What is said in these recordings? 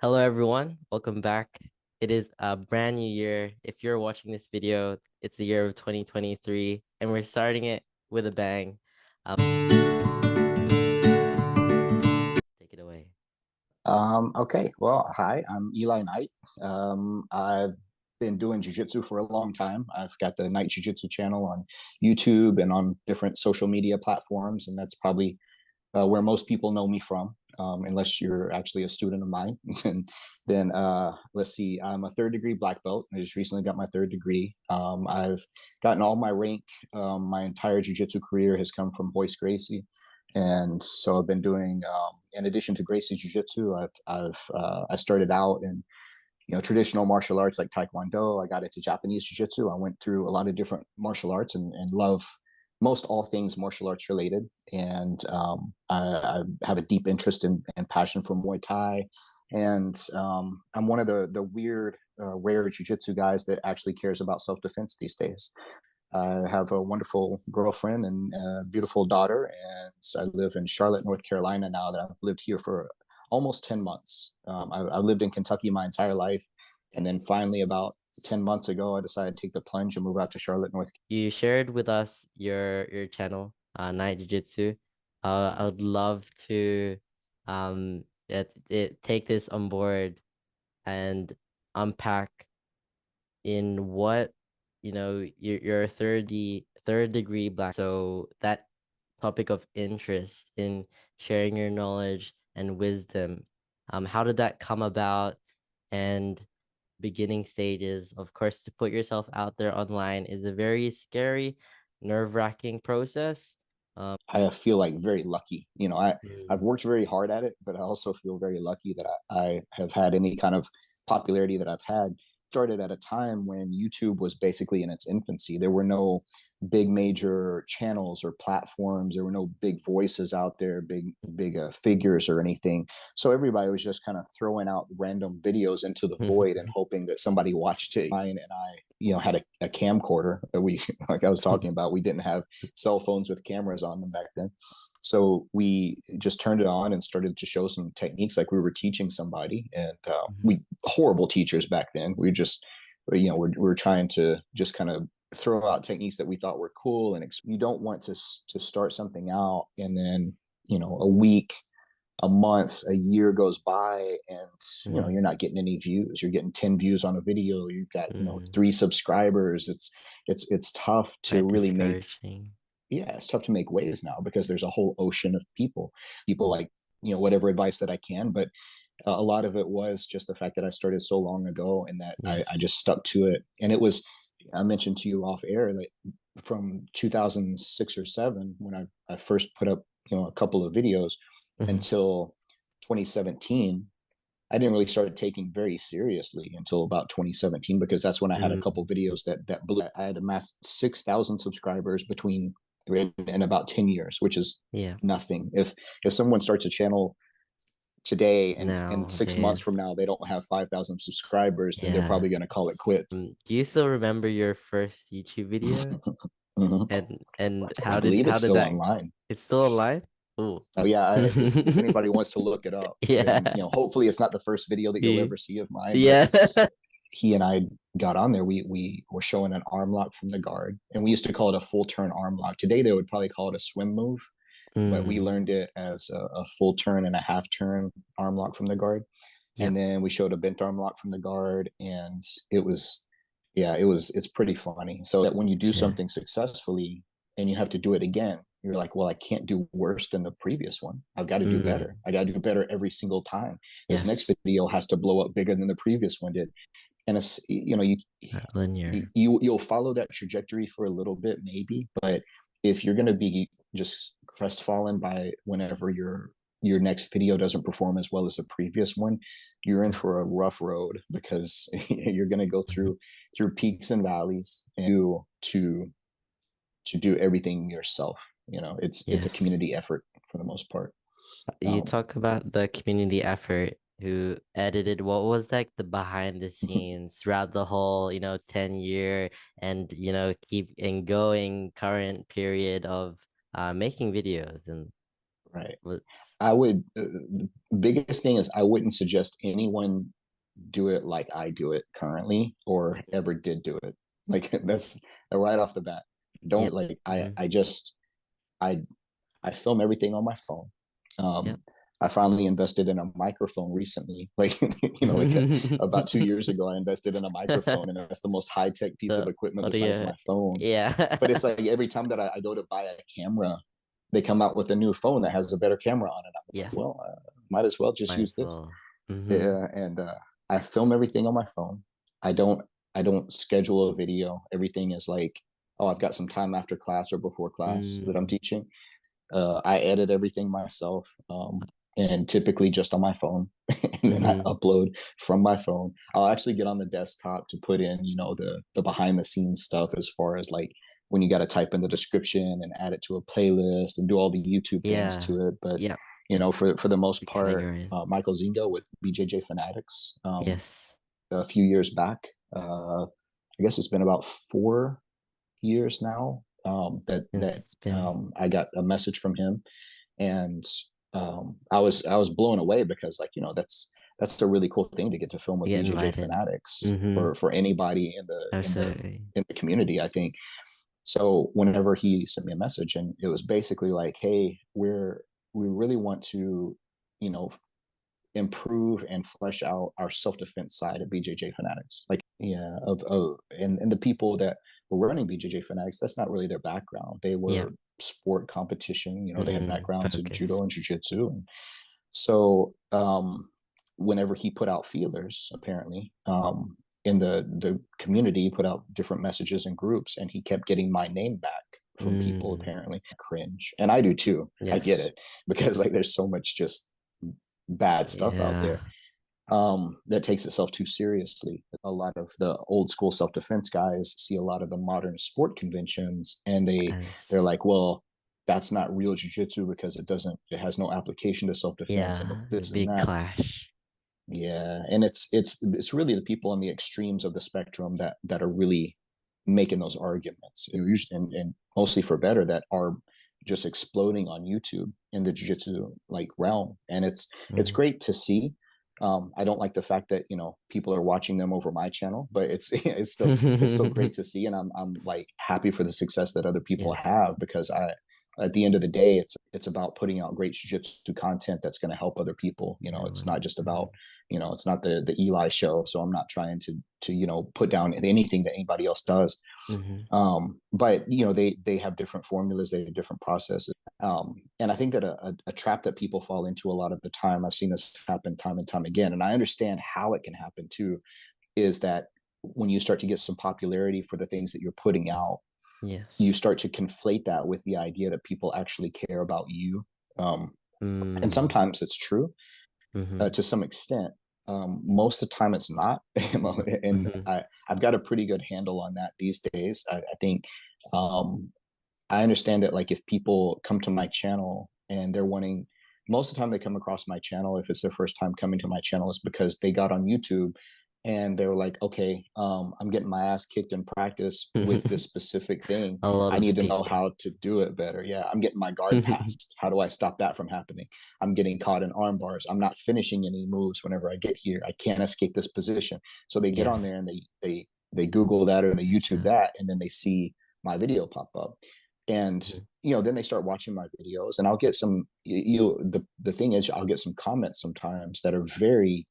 Hello everyone, welcome back. It is a brand new year. If you're watching this video, it's the year of 2023 and we're starting it with a bang. Take it away. Okay, well, hi, I'm Eli Knight. I've been doing jiu-jitsu for a long time. I've got the Knight Jiu-Jitsu channel on YouTube and on different social media platforms, and that's probably where most people know me from, unless you're actually a student of mine. And then let's see, I'm a third degree black belt. I just recently got my third degree. I've gotten all my rank. My entire jiu-jitsu career has come from Hoist Gracie. And so I've been doing, in addition to Gracie Jiu-Jitsu, I started out in traditional martial arts like Taekwondo. I got into Japanese Jiu-Jitsu. I went through a lot of different martial arts and love most all things martial arts related. And I have a deep interest and passion for Muay Thai. And I'm one of the weird, rare Jiu-Jitsu guys that actually cares about self-defense these days. I have a wonderful girlfriend and a beautiful daughter, and I live in Charlotte, North Carolina now that I've lived here for almost 10 months. I lived in Kentucky my entire life. And then finally, about 10 months ago, I decided to take the plunge and move out to Charlotte, North. You shared with us your channel, Night Jiu-Jitsu. I would love to take this on board and unpack in what you're third degree black, so that topic of interest in sharing your knowledge and wisdom, how did that come about? And beginning stages, of course, to put yourself out there online is a very scary, nerve-wracking process. I feel like very lucky. I've Mm. worked very hard at it, but I also feel very lucky that I have had any kind of popularity that I've had. Started at a time when YouTube was basically in its infancy. There were no big major channels or platforms. There were no big voices out there, big figures or anything. So everybody was just kind of throwing out random videos into the void and hoping that somebody watched it. And I, had a camcorder that we, like I was talking about, we didn't have cell phones with cameras on them back then. So we just turned it on and started to show some techniques like we were teaching somebody. And we horrible teachers back then. We just, we're trying to just kind of throw out techniques that we thought were cool. And you don't want to start something out and then, a week, a month, a year goes by, and you're not getting any views. You're getting 10 views on a video. You've got 3 subscribers. It's tough to Quite really make. discouraging. Yeah, it's tough to make waves now because there's a whole ocean of people like whatever advice that I can. But a lot of it was just the fact that I started so long ago and that Yeah. I just stuck to it. And it was, I mentioned to you off air that from 2006 or 7 when I first put up a couple of videos until 2017. I didn't really start taking very seriously until about 2017 because that's when I had a couple videos that blew. I had amassed 6,000 subscribers between in about 10 years, which is Yeah. nothing. If someone starts a channel today and in 6 months from Nowadays. now they don't have 5,000 subscribers, then they're Yeah. probably going to call it quits. Do you still remember your first YouTube video? Mhm. And I believe how it's did still that? online. It's still alive? Oh. Oh yeah, if anybody wants to look it up, then Yeah. hopefully it's not the first video that you'll ever see of mine. But Yeah. he and I got on there. We were showing an arm lock from the guard, and we used to call it a full turn arm lock. Today they would probably call it a swim move, but we learned it as a full turn and a half turn arm lock from the guard. Yep. And then we showed a bent arm lock from the guard, and it's pretty funny. So that when you do Yeah. something successfully and you have to do it again, you're like, well, I can't do worse than the previous one. I've got to do better. I got to do better every single time. This next Yes. video has to blow up bigger than the previous one did. And it's, Not linear. you'll follow that trajectory for a little bit maybe, but if you're going to be just crestfallen by whenever your next video doesn't perform as well as the previous one, you're in for a rough road because you're going to go through peaks and valleys and to do everything yourself. It's a Yes. community effort for the most part. You um, talk about the community effort, who edited, what was like the behind the scenes throughout the whole 10-year and keep and going current period of making videos. And Right. What's I would, the biggest thing is I wouldn't suggest anyone do it like I do it currently or ever did do it. Like that's right off the bat. yeah. Don't like Mm-hmm. I I film everything on my phone. Yep. I finally invested in a microphone recently. Like, like about 2 years ago, I invested in a microphone, and that's the most high tech piece of The equipment besides audio. my phone. Yeah. But it's like every time that I go to buy a camera, they come out with a new phone that has a better camera on it. I'm like, Yeah. well, might as well just Might use as this. well. Mm-hmm. Yeah, and I film everything on my phone. I don't I don't schedule a video. Everything is like, oh, I've got some time after class or before class that I'm Mm. teaching. I edit everything myself, and typically just on my phone, and then I Mm-hmm. upload from my phone. I'll actually get on the desktop to put in, the behind the scenes stuff as far as like when you got to type in the description and add it to a playlist and do all the YouTube things Yeah. to it. But Yep. for the most The part, category. Michael Zingo with BJJ Fanatics, Yes. a few years back. I guess it's been about 4 years now, that Since it's been I got a message from him, and I was blown away because, like, that's a really cool thing to get to film with you get BJJ invited. Fanatics Mm-hmm. for anybody in the Absolutely. community, I think. So whenever he sent me a message, and it was basically like, hey, we really want to, you know improve and flesh out our self-defense side of BJJ Fanatics. Like, yeah, and the people that were running BJJ Fanatics, that's not really their background. They Yeah. were sport competition, they had Mm-hmm. backgrounds in Focus. judo and jiu-jitsu. And so, whenever he put out feelers, apparently, in the community, he put out different messages in groups, and he kept getting my name back from people, Mm. apparently. Cringe. And I do too. I get Yes. it, because like there's so much just bad stuff out Yeah. there, that takes itself too seriously. A lot of the old school self defense guys see a lot of the modern sport conventions, and they're As like, well, that's not real jujitsu because it has no application to self defense, and yeah, it's the this and big that. clash. Yeah, and it's really the people on the extremes of the spectrum that are really making those arguments, and mostly for better, that are just exploding on YouTube in the jiu-jitsu like realm, and it's Mm. great to see. I don't like the fact that people are watching them over my channel, but it's it's still great to see, and I'm like happy for the success that other people Yes. have, because at the end of the day, it's about putting out great jiu-jitsu content that's going to help other people. It's Everyone. not just about, Mhm. it's not the Eli show, so I'm not trying to put down anything that anybody else does. Mhm. But they have different formulas, they have different processes, and I think that a trap that people fall into a lot of the time, I've seen this happen time and time again, and I understand how it can happen too, is that when you start to get some popularity for the things that you're putting out, you Yes. start to conflate that with the idea that people actually care about you. And Mm. sometimes it's true, Mhm. to some extent. Most of the time, it's not. It's not. And Mhm. I've got a pretty good handle on that these days. I think, um, I understand that, like, if people come to my channel and they're wanting, most of the time they come across my channel, if it's their first time coming to my channel, is because they got on YouTube and they were like, okay, I'm getting my ass kicked in practice with this specific thing. A lot I of need to know people. how to do it better. Yeah, I'm getting my guard passed. How do I stop that from happening? I'm getting caught in arm bars. I'm not finishing any moves whenever I get here. I can't escape this position. So they get on Yes. there and they Google that or they Watch YouTube that. that, and then they see my video pop up, and Mhm. then they start watching my videos, and I'll get some, the thing is, I'll get some comments sometimes that are very,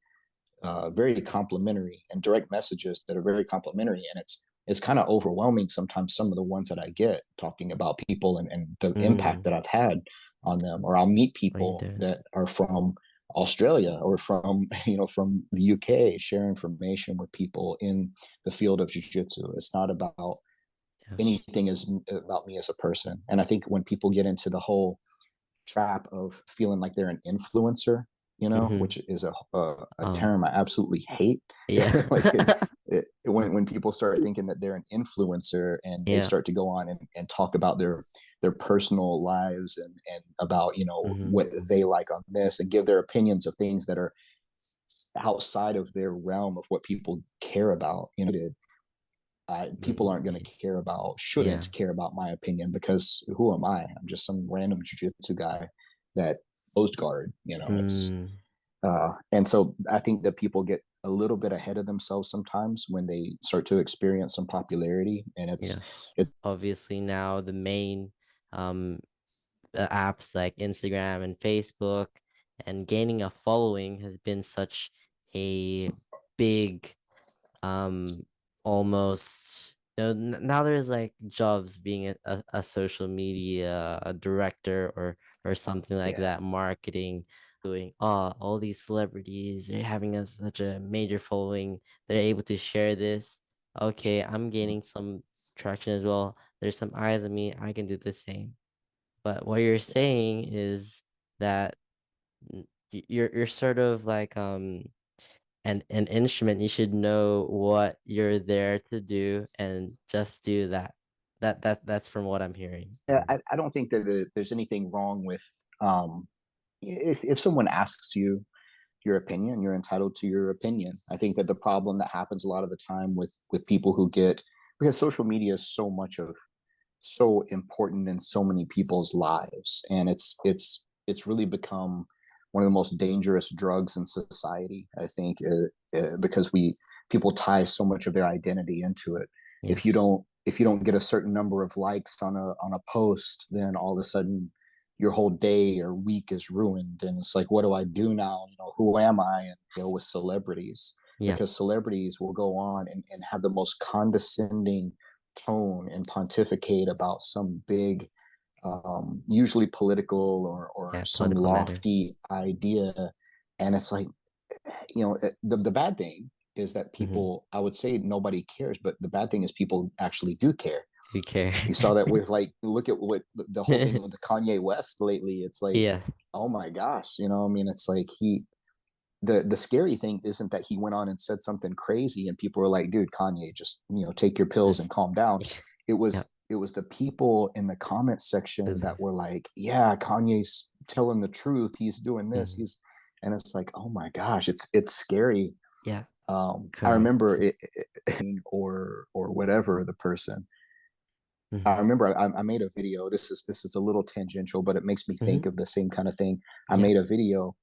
very complimentary, and direct messages that are very complimentary, and it's kind of overwhelming sometimes, some of the ones that I get talking about people, and the impact Mm. that I've had on them. Or I'll meet What you people doing? that are from Australia or from from the UK, share information with people in the field of jiu-jitsu. It's not about Yes. anything, is about me as a person. And I think when people get into the whole trap of feeling like they're an influencer, Mhm. which is a Oh, term I absolutely hate. yeah. Like, when people start thinking that they're an influencer, and they Yeah. start to go on and talk about their personal lives, and about Mhm. what they like on this, and give their opinions of things that are outside of their realm of what people care about. People aren't going to Mm. care about, Yeah. shouldn't care about my opinion, because who am I? I'm just some random jiu-jitsu guy. that closed guard. It's Mm, and so I think that people get a little bit ahead of themselves sometimes when they start to experience some popularity, and yes. it Obviously now the main um apps like Instagram and Facebook and gaining a following has been such a big um almost now there's like jobs being a social media a director or something like yeah, that, marketing, doing all these celebrities, they're having such a major following, they're able to share this. Okay, I'm gaining some traction as well, there's some eyes on me, I can do the same. But what you're yeah, saying is that you're sort of like an instrument, you should know what you're there to do and just do that. That's from what I'm hearing. I don't think that there's anything wrong with if someone asks you your opinion, you're entitled to your opinion. I think that the problem that happens a lot of the time with people who get, because social media is so important in so many people's lives, and it's really become one of the most dangerous drugs in society. I think because we people tie so much of their identity into it. Yes. If you don't get a certain number of likes on a post, then all of a sudden your whole day or week is ruined, and it's like, what do I do now? Who am I? And with celebrities, Yeah. because celebrities will go on and have the most condescending tone and pontificate about some big, usually political or Yeah, some political matter. lofty idea. And it's like, the bad thing is that Mm-hmm. people, I would say nobody cares, but the bad thing is people actually do care. Do you care? You saw that with, like, look at what the whole thing with the Kanye West lately. It's like, Yeah. oh my gosh, I mean, it's like the scary thing isn't that he went on and said something crazy and people were like, dude, Kanye, just take your pills and Just calm down. it yeah. was it was the people in the comment section that were like, yeah, Kanye's telling the truth, he's doing this, Mhm. he's and it's like, oh my gosh, it's scary. Yeah. I Correct. remember or whatever the person. I Mm-hmm. remember I made a video. This is a little tangential, but it makes me Mm-hmm. think of the same kind of thing. I Yeah. made a video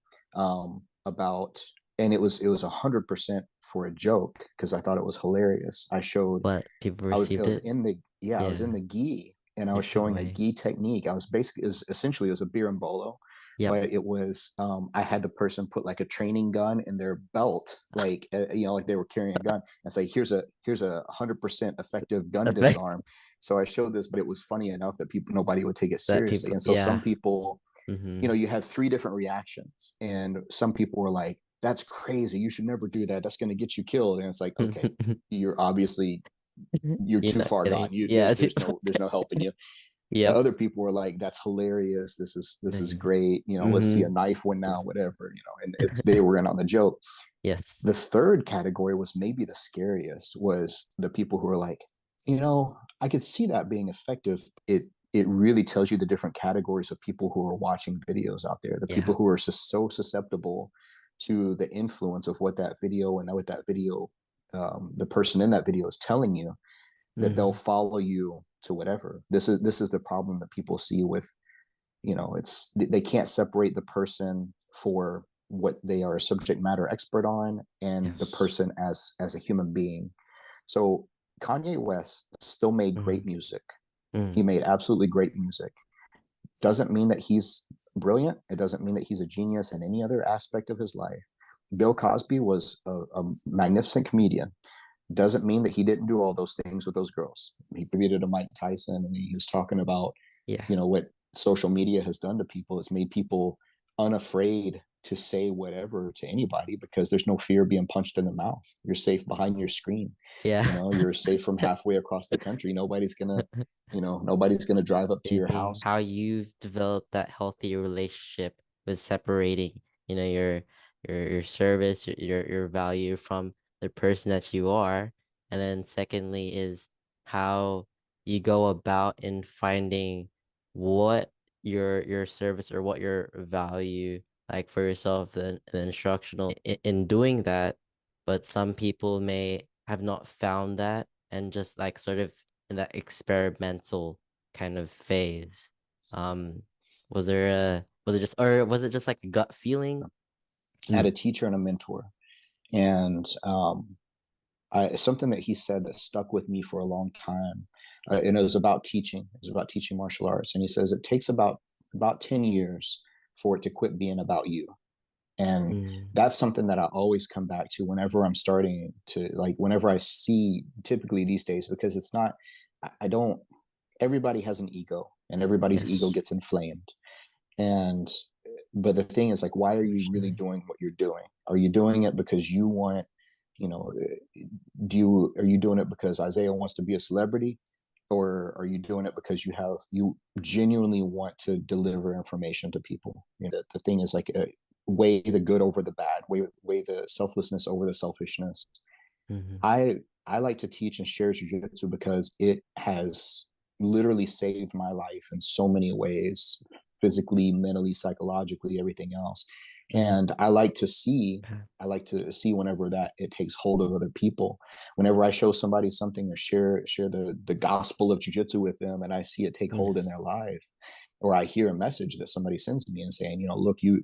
about, and it was 100% for a joke because I thought it was hilarious. But people I received was it. in the yeah, I was in Yeah. the gi, and I was Different showing a way. gi technique. I was basically, it was a beer and bolo, Yep. but it was, I had the person put like a training gun in their belt, like, like they were carrying a gun. And say, here's a 100% effective gun Effect disarm. So I showed this, but it was funny enough that nobody would take it that seriously. people. And so some Yeah. people, Mm-hmm. you had three different reactions, and some people were like, that's crazy, you should never do that, that's going to get you killed. And it's like, okay, you're obviously, you're You're too not far kidding. gone. Yeah. There's no helping you. Yep. Other people were like, that's hilarious, this is Mm-hmm. great, let's see a Mm-hmm. knife one now, whatever, and it's they were in on the joke. Yes. The third category was maybe the scariest, was the people who were like, I could see that being effective. It really tells you the different categories of people who are watching videos out there. The Yeah. people who are just so susceptible to the influence of what that video and what that video, the person in that video is telling you, that they'll Mm-hmm. follow you to whatever. This is the problem that people see with, it's, they can't separate the person for what they are a subject matter expert on, and the Yes. person as a human being. So Kanye West still made Mm-hmm. great music. He Mm. made absolutely great music. Doesn't mean that he's brilliant. It doesn't mean that he's a genius in any other aspect of his life. Bill Cosby was a magnificent comedian. Doesn't mean that he didn't do all those things with those girls. He contributed to Mike Tyson, and he was talking about, Yeah. what social media has done to people. It's made people unafraid to say whatever to anybody because there's no fear of being punched in the mouth. You're safe behind your screen. Yeah. You're safe from halfway across the country. Nobody's gonna drive up to your Anything, house. how you've developed that healthy relationship with separating, your service, your value from the person that you are. And then secondly is how you go about in finding what your service or what your value like for yourself, the instructional in doing that. But some people may have not found that and just like sort of in that experimental kind of phase. Um, was it just like a gut feeling? I had a teacher and a mentor, and something that he said that stuck with me for a long time, and it was about teaching. It was about teaching martial arts, and he says it takes about 10 years for it to quit being about you. And Mm, that's something that I always come back to whenever I'm starting to, like, whenever I see, typically these days, because it's not, I don't, everybody has an ego and everybody's ego yes, gets inflamed. And, but the thing is, like, why are for you really sure. doing what you're doing? Are you doing it because you want, you know, are you doing it because Isaiah wants to be a celebrity? Or are you doing it because you genuinely want to deliver information to people? You know, the thing is, like, weigh the good over the bad, weigh the selflessness over the selfishness. Mm-hmm. I like to teach and share jujitsu because it has literally saved my life in so many ways, physically, mentally, psychologically, everything else. Mm, And I like to see whenever that it takes hold of other people. Whenever I show somebody something or share the gospel of jujitsu with them, and I see it take hold in yes. their life, or I hear a message that somebody sends me and saying, look, you,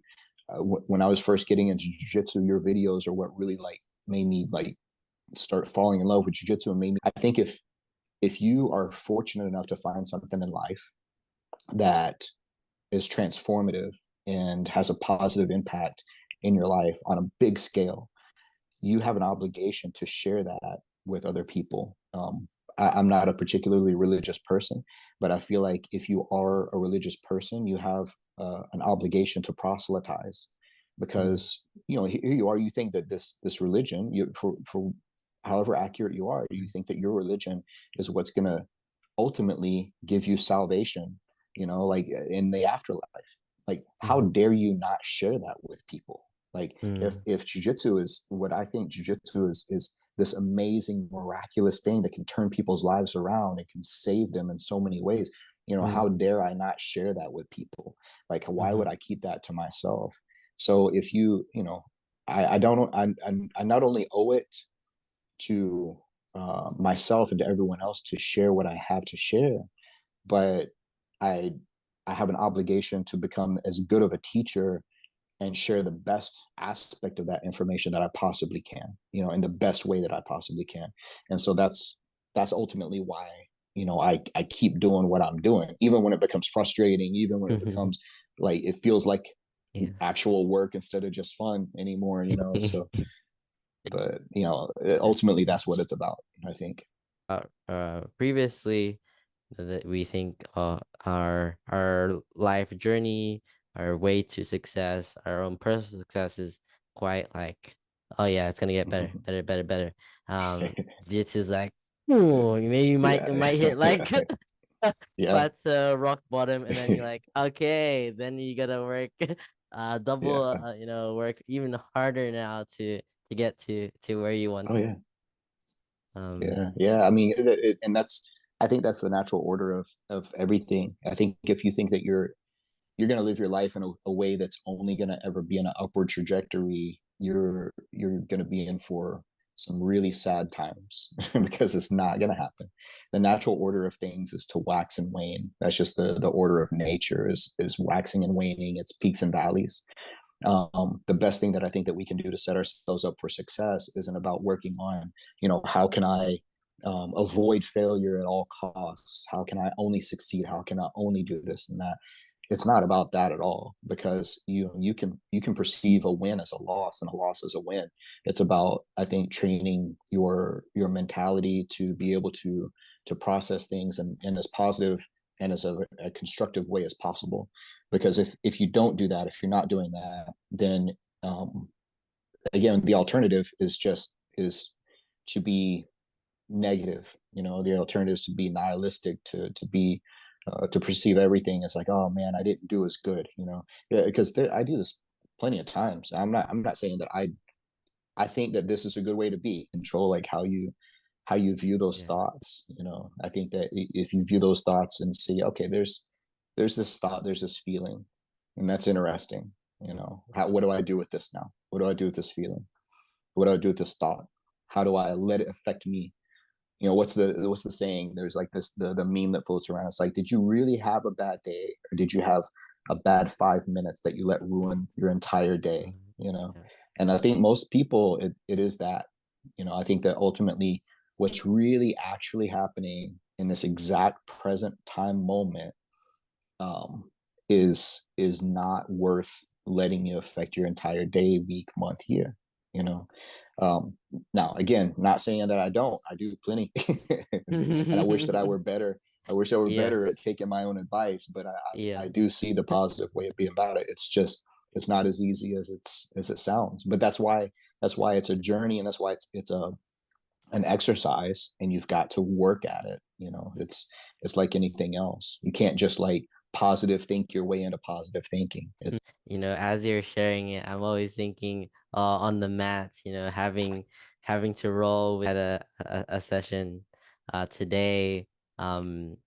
when I was first getting into jujitsu, your videos are what really like made me like start falling in love with jujitsu and made me. I think if you are fortunate enough to find something in life that is transformative and has a positive impact in your life on a big scale, you have an obligation to share that with other people. I'm not a particularly religious person, but I feel like if you are a religious person, you have an obligation to proselytize, Mm, because here you are. You think that this religion, for however accurate you are, you think that your religion is what's going to ultimately give you salvation. Like in the afterlife. Like, how mm, dare you not share that with people? Like, if mm, jujitsu is what I think jujitsu is this amazing, miraculous thing that can turn people's lives around, it can save them in so many ways. How mm, dare I not share that with people? Like, why mm-hmm. would I keep that to myself? So if I don't, I not only owe it to myself and to everyone else to share what I have to share, but I I have an obligation to become as good of a teacher and share the best aspect of that information that I possibly can, in the best way that I possibly can. And so that's ultimately why, I keep doing what I'm doing, even when it becomes frustrating, even when it becomes like it feels like Yeah. actual work instead of just fun anymore. So, but ultimately that's what it's about, I think. Previously that we think our life journey, our way to success, our own personal success is quite like, oh yeah, it's gonna get better, better, better, better. Jiu-jitsu is like, ooh, maybe you might hit like Yeah. Yeah. plateau, rock bottom, and then you're like, okay, then you gotta work double, Yeah. work even harder now to get to where you want Oh to. yeah. Um, Yeah. I mean, and I think that's the natural order of everything. I think if you think that you're going to live your life in a way that's only going to ever be in an upward trajectory, you're going to be in for some really sad times because it's not going to happen. The natural order of things is to wax and wane. That's just the order of nature is waxing and waning. It's peaks and valleys. The best thing that I think that we can do to set ourselves up for success isn't about working on, how can I avoid failure at all costs? How can I only succeed? How can I only do this and that? It's not about that at all, because you can perceive a win as a loss and a loss as a win. It's about, I think, training your mentality to be able to process things in as positive and as a constructive way as possible. Because if you don't do that, if you're not doing that, then um, again, the alternative is to be negative. The alternative is to be nihilistic, to be to perceive everything as like, oh man, I didn't do as good. Yeah, because I do this plenty of times. I'm not saying that I think that this is a good way to be. Control, like, how you view those yeah. thoughts. I think that if you view those thoughts and see, okay, there's this thought, there's this feeling, and that's interesting. What do I do with this now? What do I do with this feeling? What do I do with this thought? How do I let it affect me? What's the saying? There's like this the meme that floats around. It's like, did you really have a bad day, or did you have a bad 5 minutes that you let ruin your entire day, Mhm. you know. Yeah. And I think most people, it is that, you know. I think that ultimately what's really actually happening in this exact present time moment, um, is not worth letting you affect your entire day, week, month, year. You know, um, now again, not saying that I do plenty, and I wish that I were better. I wish I were better at Yes. taking my own advice, but I Yeah. do see the positive way of being about it. It's just it's not as easy as it sounds. But that's why it's a journey, and that's why it's a an exercise, and you've got to work at it. You know, it's like anything else. You can't just like positive think your way into positive thinking. It's You know, as you're sharing it, I'm always thinking on the mat, you know, having to roll with a session today. Um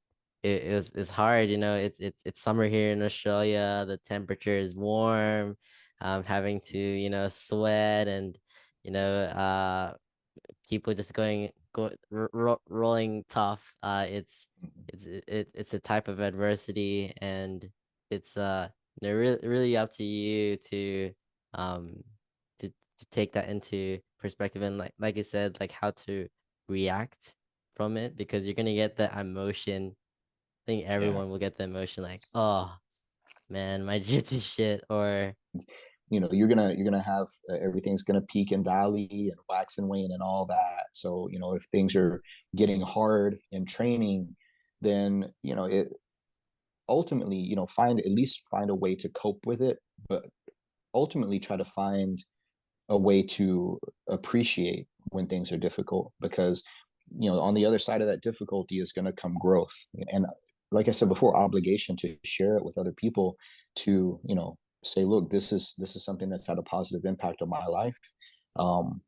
it's hard, you know, it's summer here in Australia, the temperature is warm, having to, you know, sweat and you know, people just rolling tough. It's a type of adversity, and it's you know really up to you um to take that into perspective and like I said, like how to react from it because you're gonna get the emotion. I think yeah. everyone will get the emotion like, oh man, my jiu-jitsu shit, or You know, you're gonna have everything's gonna peak and valley and wax and wane and all that. So you know, if things are getting hard in training, then you know it ultimately, you know, find at least find a way to cope with it, but ultimately try to find a way to appreciate when things are difficult, because you know on the other side of that difficulty is going to come growth. And like I said before, obligation to share it with other people, to you know say, look, this is something that's had a positive impact on my life.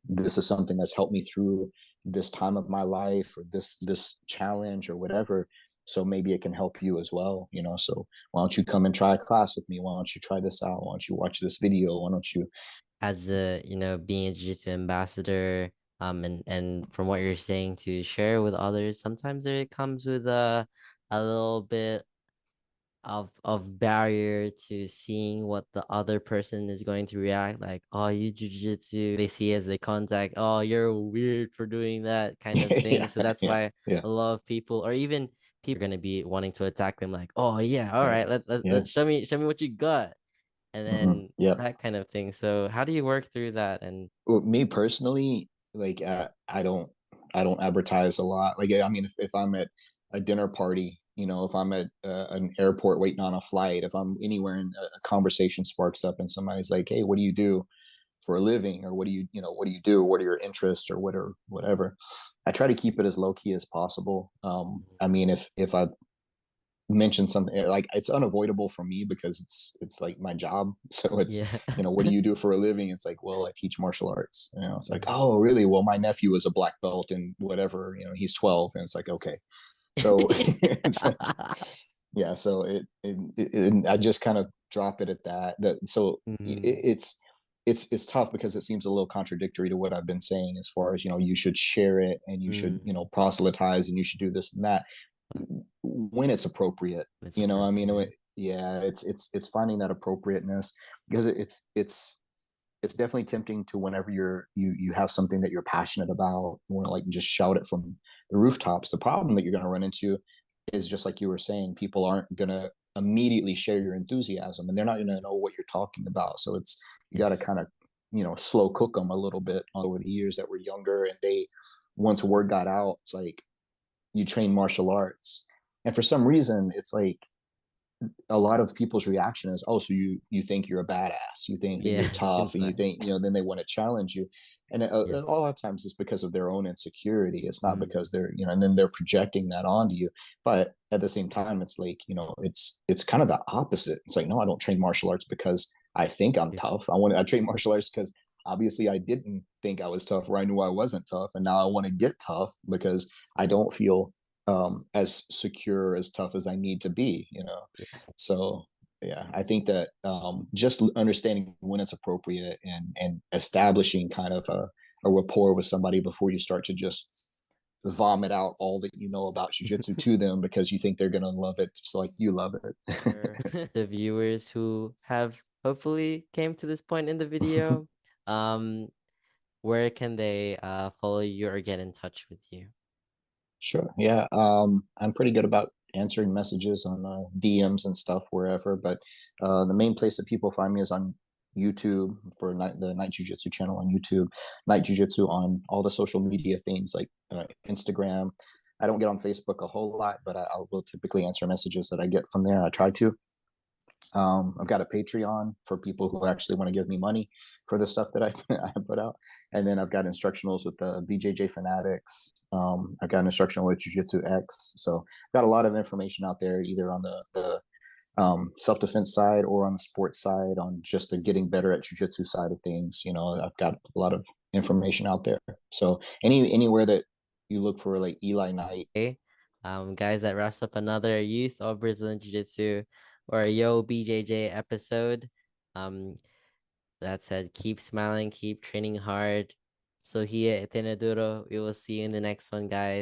This is something that's helped me through this time of my life, or this challenge or whatever. So maybe it can help you as well, you know. So why don't you come and try a class with me? Why don't you try this out? Why don't you watch this video? Why don't you as a you know being a jiu-jitsu ambassador and from what you're saying to share with others sometimes there comes with a little bit of barrier to seeing what the other person is going to react like oh you jiu-jitsu they see as they contact oh you're weird for doing that kind of thing yeah, so that's yeah, why yeah, a lot of people or even people are going to be wanting to attack them like oh yeah all yeah, right yeah. let's show me what you got and then Yeah. that kind of thing so how do you work through that and Well, me personally, like I don't advertise a lot. Like I mean, if I'm at a dinner party, you know, if I'm at an airport waiting on a flight, if I'm anywhere and a conversation sparks up and somebody's like, "Hey, what do you do for a living?" or you know, what do you do? What are your interests or whatever? I try to keep it as low key as possible. I mean, if I mention something like it's unavoidable for me because it's like my job. So it's, yeah. you know, what do you do for a living? It's like, well, I teach martial arts. You know, it's like, Mhm. oh really? Well, my nephew is a black belt and whatever, you know, he's 12. And it's like, okay. So it's like, yeah, so it I just kind of drop it at that. So Mhm. it's tough because it seems a little contradictory to what I've been saying, as far as, you know, you should share it and you should, you Mm. know, proselytize and you should do this and that when it's appropriate. It's You know, I mean, appropriate. yeah, it's finding that appropriateness, because it's definitely tempting to, whenever you have something that you're passionate about, you want to like just shout it from the rooftops. The problem that you're going to run into is, just like you were saying, people aren't going to immediately share your enthusiasm, and they're not going to know what you're talking about. So it's, you got to Yes. kind of, you know, slow cook them a little bit over the years that were younger, and they, once word got out, it's like, you train martial arts, and for some reason it's like a lot of people's reaction is, oh, so you think you're a badass, you think that Yeah. you're tough, It's and you like think, you know, then they want to challenge you. And yeah. a lot of times it's because of their own insecurity. It's not Mm. because they're, you know, and then they're projecting that onto you. But at the same time, it's like, you know, it's kind of the opposite. It's like, no, I don't train martial arts because I think I'm Yeah. tough. I train martial arts because obviously I didn't think I was tough, or I knew I wasn't tough, and now I want to get tough because I don't feel as secure, as tough as I need to be, you know. Yeah. So yeah, I think that just understanding when it's appropriate, and establishing kind of a rapport with somebody before you start to just vomit out all that you know about jiu-jitsu to them because you think they're gonna love it just like you love For it. the viewers who have hopefully came to this point in the video, um, where can they follow you or get in touch with you? Sure. Yeah. I'm pretty good about answering messages on DMs and stuff wherever, but the main place that people find me is on YouTube for the Night Jiu-Jitsu channel on YouTube, Night Jiu-Jitsu on all the social media things like Instagram. I don't get on Facebook a whole lot, but I will typically answer messages that I get from there. I try to. I've got a Patreon for people who actually want to give me money for the stuff that I, I put out. And then I've got instructionals with the BJJ Fanatics. I've got an instructional with Jiu-Jitsu X. So I've got a lot of information out there, either on the self-defense side or on the sports side, on just the getting better at Jiu-Jitsu side of things. You know, I've got a lot of information out there. So anywhere that you look for like Eli Knight. Okay. Guys, that wraps up another Youth of Brazilian Jiu-Jitsu or YOBJJ episode. Um, that said, keep smiling, keep training hard. So here at Teneduro, we will see you in the next one, guys.